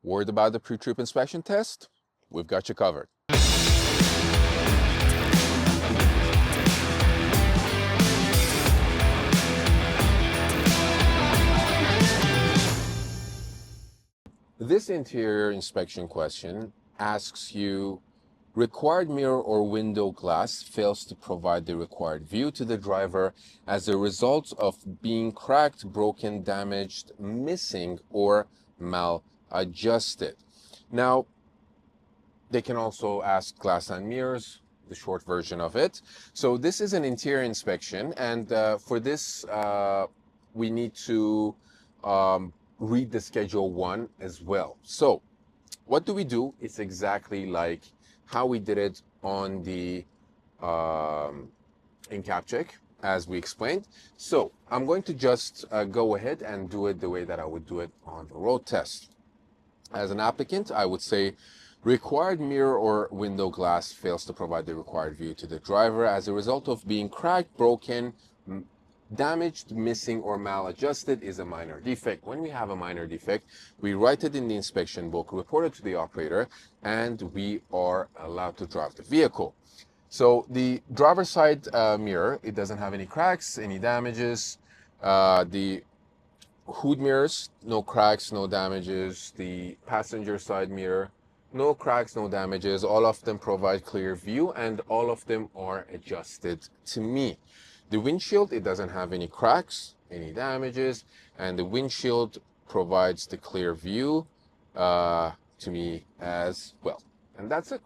Worried about the pre-trip inspection test? We've got you covered. This interior inspection question asks you, required mirror or window glass fails to provide the required view to the driver as a result of being cracked, broken, damaged, missing, or maladjusted. Now, they can also ask glass and mirrors, the short version of it. So this is an interior inspection, and for this, we need to read the Schedule 1 as well. So what do we do? It's exactly like how we did it on the in-cab check, as we explained. So I'm going to just go ahead and do it the way that I would do it on the road test. As an applicant, I would say, required mirror or window glass fails to provide the required view to the driver as a result of being cracked, broken, damaged, missing, or maladjusted is a minor defect. When we have a minor defect, we write it in the inspection book, report it to the operator, and we are allowed to drive the vehicle. So the driver's side mirror, it doesn't have any cracks, any damages. The hood mirrors, no cracks, no damages. The passenger side mirror, no cracks, no damages. All of them provide clear view, and all of them are adjusted to me. The windshield, it doesn't have any cracks, any damages, and the windshield provides the clear view to me as well. And that's it.